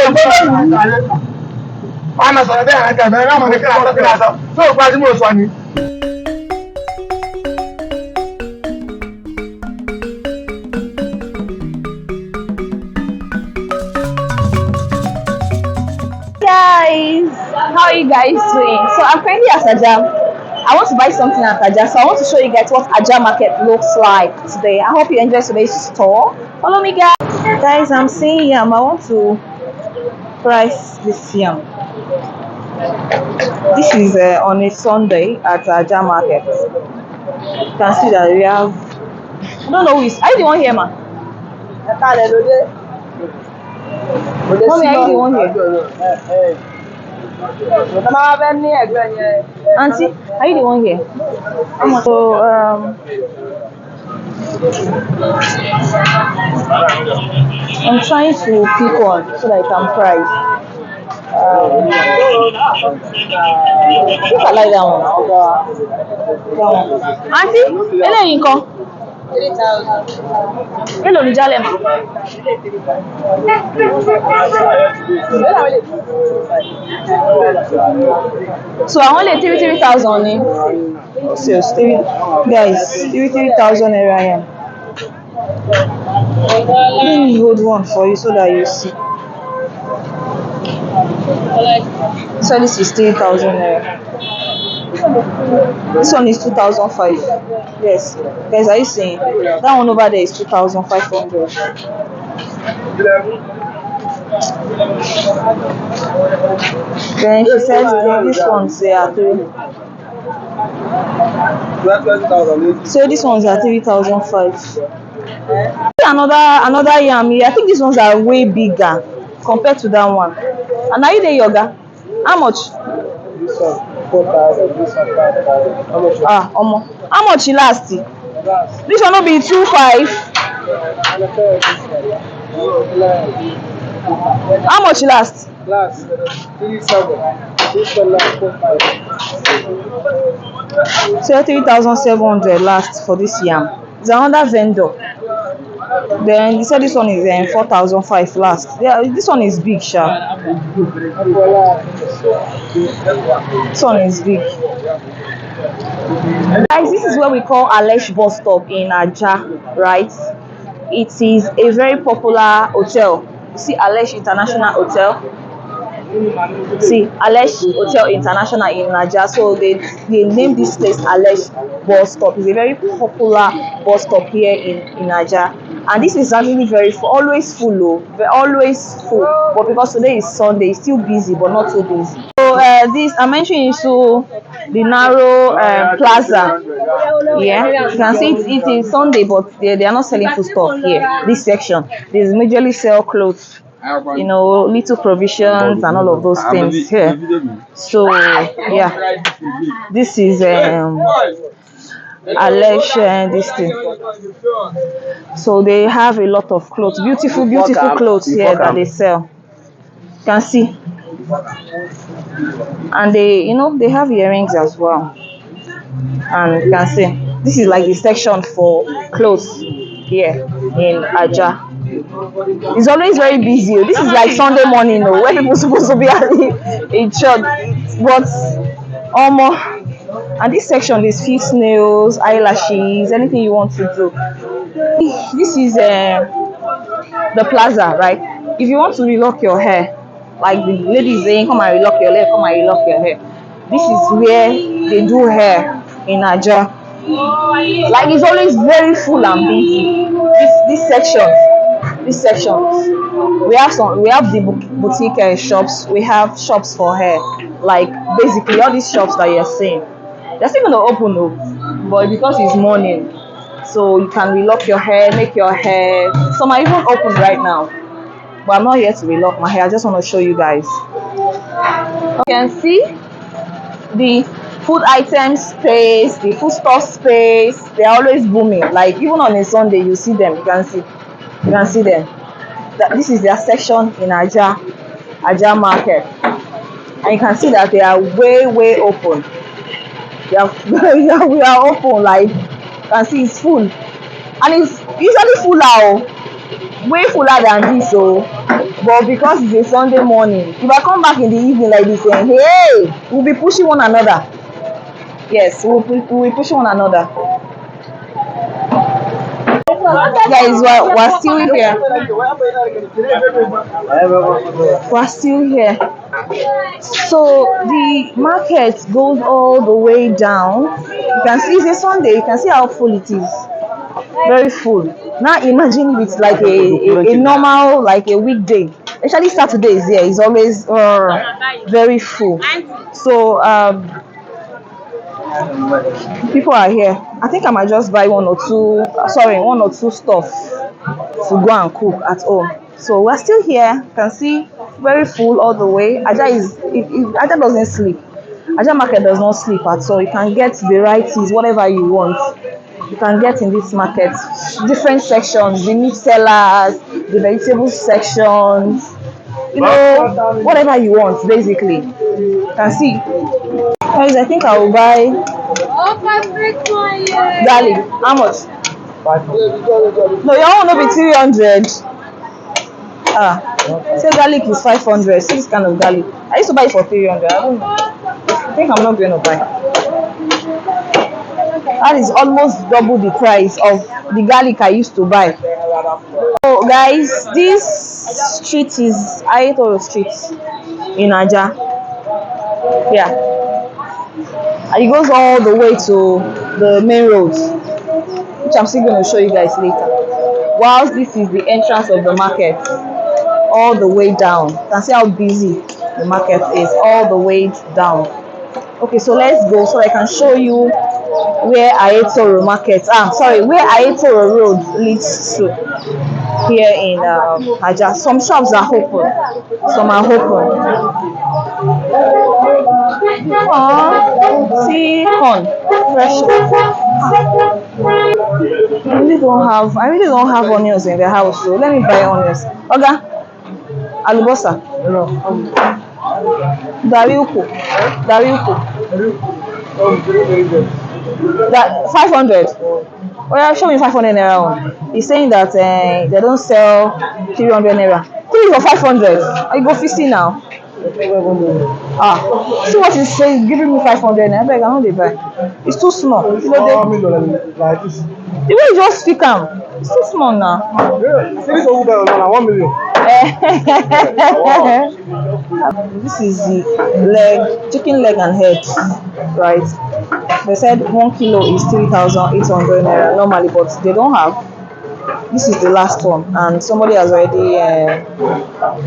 Guys, how are you guys doing? So I'm currently at Ajah. I want to buy something at Ajah, so I want to show you guys what Ajah Market looks like today. I hope you enjoy today's store. Follow me, guys. Guys, I'm seeing yam. I want to price this yam. This is on a Sunday at Ajah Market. You can see that we have. I don't know who is. Are you the one here, ma? Mommy, are you the one here? Auntie, are you the one here? So I'm trying to pick one so that I can price. If I like that one. Auntie, hello, Inko. Hello, Nijalema. So I only 3,000. Sales, guys, 3,000 naira. Let me hold one for you so that you see. So this is 3,000 naira. This one is 2,005. Yes, guys, are you seeing? That one over there is 2,500. Then she said this one's are 3. So these ones are 3,005. Another yam here. I think these ones are way bigger compared to that one. And are you there, Yoga? How much? This one 4,000. This one 5,000. How much it last? This one will be 2,500. How much it last? Last 3,700. This one last 4,500. So 3,700 last for this yam. It's another vendor. Then he said this one is 4,500 last. Yeah, this one is big, sha. This one is big. Guys, this is where we call Alesh bus stop in Ajah, right? It is a very popular hotel. You see Alesh International Hotel. See Alesh Hotel International in Ajah. So they named this place Alesh bus stop. It's a very popular bus stop here in Ajah. And this is actually always full, always full. But because today is Sunday, it's still busy, but not too busy. So this I'm mentioning to the narrow plaza. Yeah, you can see it is Sunday, but they are not selling food stuff here. This section, they majorly sell clothes, you know, little provisions and all of those things here. So yeah, this is Alesh and this thing. So they have a lot of clothes, beautiful clothes here that they sell. You can see, and they have earrings as well. And you can see this is like the section for clothes here in Ajah. It's always very busy. This is like Sunday morning, where people are supposed to be in church, but almost. And this section is fish nails, eyelashes, anything you want to do. This is the plaza, right? If you want to relock your hair, like the lady is saying, come and relock your hair, come and relock your hair. This is where they do hair in Ajah. Like it's always very full and busy. This section. We have the boutique shops. We have shops for hair. Like basically all these shops that you're seeing. They're still gonna open though, but because it's morning, so you can relock your hair, make your hair. Some are even open right now, but I'm not here to relock my hair. I just want to show you guys. You can see the food item space, the food store space. They're always booming. Like even on a Sunday, you see them. You can see them. This is their section in Ajah Market, and you can see that they are way open. We are open, like you can see it's full, and it's usually fuller, way fuller than this. So But because it's a Sunday morning, if I come back in the evening like this, hey, we'll be pushing one another. Yes, we'll be pushing one another. Guys, we're still here. We're still here. So the market goes all the way down. You can see it's a Sunday. You can see how full it is. Very full. Now imagine if it's like a normal, like a weekday. Actually, Saturdays here is always very full. So people are here. I think I might just buy one or two stuff to go and cook at home. So we're still here. You can see very full all the way. Ajah doesn't sleep. Ajah Market does not sleep at all. You can get varieties, whatever you want. You can get in this market. Different sections, the meat sellers, the vegetable sections, whatever you want basically. You can see. Guys, I think I will buy garlic. How much? No, your own will be 300. Say garlic is 500. See this kind of garlic. I used to buy it for 300. I don't know. I think I'm not going to buy. That is almost double the price of the garlic I used to buy. So guys, this street is Ayetoro Street in Ajah. Yeah. And it goes all the way to the main road, which I'm still going to show you guys later. Whilst this is the entrance of the market, all the way down. You can see how busy the market is, all the way down. Okay, so let's go so I can show you where Ayetoro Market, where Ayetoro Road leads to here in Ajah. Some shops are open, some are open. See corn, fresh. I really don't have onions in the house, so let me buy onions. Oga, alubosa. Dariuku. That 500. Oh yeah, show me 500 naira one. He's saying that they don't sell 300 naira. 3 for 500. I go 50 now. See what he's saying, giving me 500 naira. I beg, I know they buy. It's too small. The way you just speak am, it's too small now. This is the chicken leg and head, right? They said 1 kilo is 3,800 naira normally, but they don't have. This is the last one, and somebody has already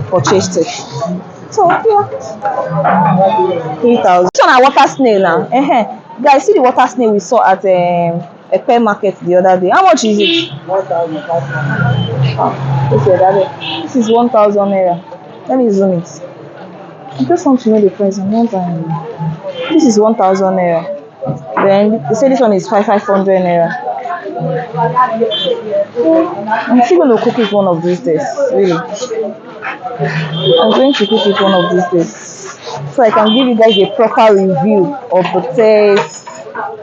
purchased it. So yeah, 3,000. This one a water snail now. Guys, see the water snail we saw at a pear market the other day. How much is it? 1,000. This is 1,000 naira. Let me zoom it. I just want to know the price. I'm not buying. This is 1,000 naira. Then they say this one is 500 naira. I'm still going to cook it one of these days. Really, I'm going to cook it one of these days, so I can give you guys a proper review of the taste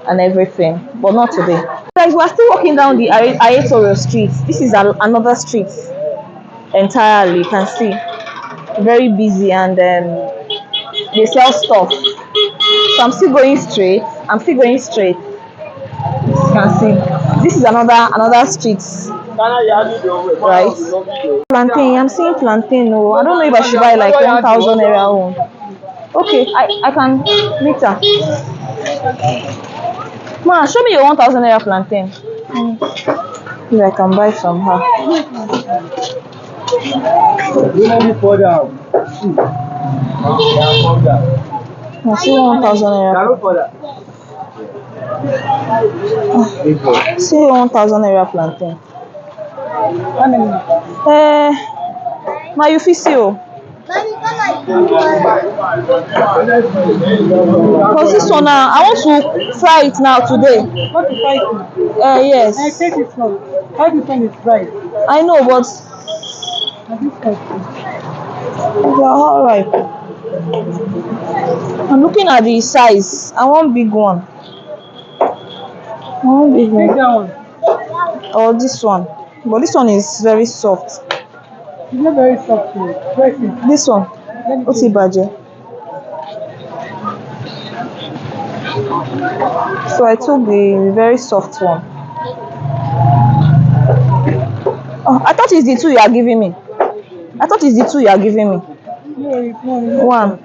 and everything. But not today. Guys, we're still walking down the Ayetoro Street. This is another street entirely. You can see, very busy, and they sell stuff. So I'm still going straight. You can see this is another street, right? Plantain. I'm seeing plantain. No, I don't know if I should buy like 1,000 naira one. Okay, I can later. Ma, show me your 1,000 naira plantain. Maybe I can buy from her. I see 1,000 naira. See 1,000 naira plantain. Ma, you fit see o. Because this one now, I want to fry it now today. Want to fry it? Yes. I take it slow. How do you think it's fried? I know, but all right. I'm looking at the size. I want big one. Take that one. Or this one. But this one is very soft. It's not very soft. Press it. This one. What's it, Baje? So I took the very soft one. Oh, I thought it's the two you are giving me. I thought it's the two you are giving me. No, it's one. One.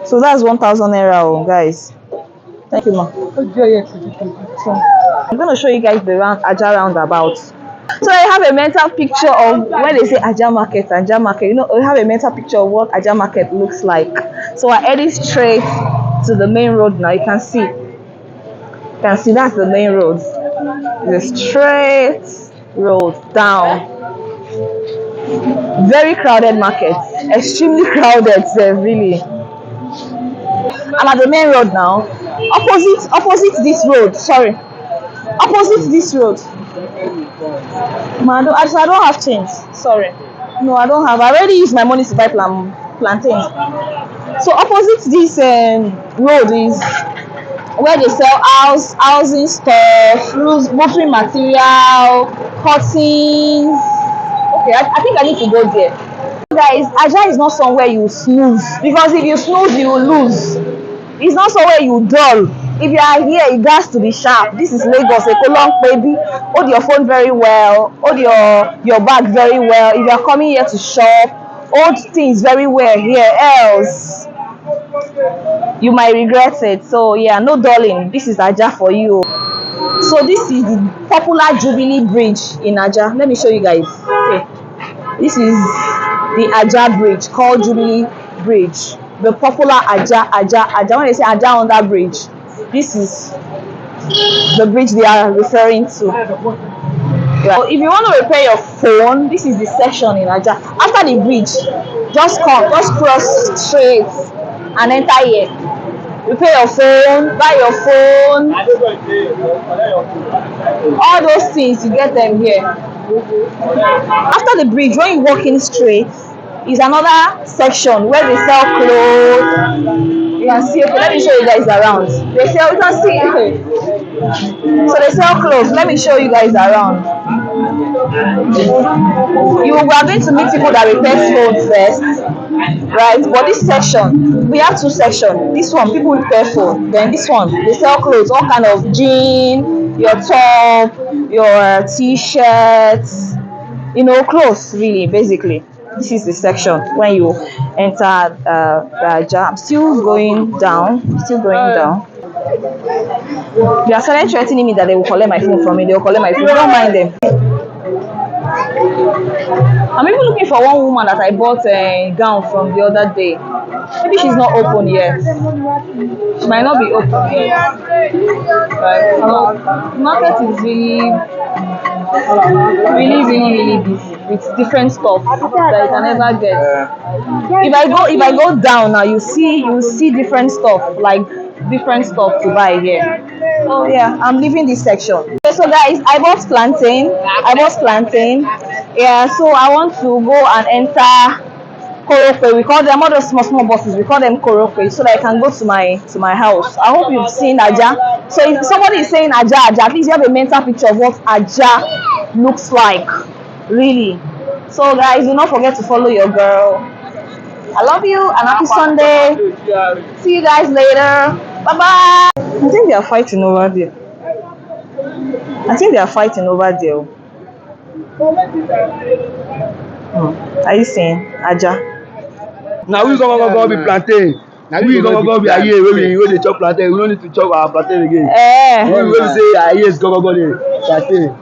So that's 1,000 naira, oh, guys. Thank you, ma. So I'm gonna show you guys the Ajah roundabout. So I have a mental picture of when they say Ajah Market, Ajah Market. You know, I have a mental picture of what Ajah Market looks like. So I headed straight to the main road now. You can see. You can see that's the main road. The straight road down. Very crowded market. Extremely crowded, really. I'm at the main road now. Opposite this road. Sorry. Opposite this road. Man, I don't have change. Sorry. No, I don't have. I already used my money to buy plantains. So opposite this road is where they sell housing stuff, roofing material, curtains. Okay, I think I need to go there. Guys, Ajah is not somewhere you snooze, because if you snooze, you will lose. It's not somewhere you dull. If you are here, it has to be sharp. This is Lagos, a long baby. Hold your phone very well. Hold your bag very well. If you are coming here to shop, hold things very well here. Else, you might regret it. So yeah, no dulling. This is Ajah for you. So this is the popular Jubilee Bridge in Ajah. Let me show you guys. Okay, this is the Ajah Bridge called Jubilee Bridge. The popular Ajah. When they say Ajah on that bridge, this is the bridge they are referring to. Yeah. So if you want to repair your phone, this is the section in Ajah. After the bridge, just cross straight and enter here. Repair your phone, buy your phone, all those things, you get them here. After the bridge, when you walk in straight, is another section where they sell clothes. You can see. Okay, let me show you guys around. They sell. You can see. Okay. So they sell clothes. Let me show you guys around. You are going to meet people that repair phones first, right? But this section, we have two sections. This one, people repair phone. Then this one, they sell clothes, all kind of jean, your top, your t-shirts, you know, clothes, really, basically. This is the section when you enter Ajah. I'm still going down. They are suddenly threatening me that they will collect my phone from me. They will collect my phone. Don't mind them. I'm even looking for one woman that I bought a gown from the other day. Maybe she's not open yet. She might not be open yet. Right? So, market is really busy with different stuff that you can never get. If I go down now, you see different stuff, like different stuff to buy here. Oh yeah, I'm leaving this section. Okay, so guys, I bought plantain. Yeah, so I want to go and enter Korokwe. We call them, all those small buses, we call them Korokwe, so that I can go to my house. I hope you've seen Ajah. So if somebody is saying Ajah, please, you have a mental picture of what Ajah looks like, really. So guys, do not forget to follow your girl. I love you and happy Sunday. See you guys later. Bye bye. I think they are fighting over there. Are you seeing Ajah? Now we gonna be plantain. Now we gonna be here when they chop plantain. We don't need to chop our plantain again. We will say yes, go plantain.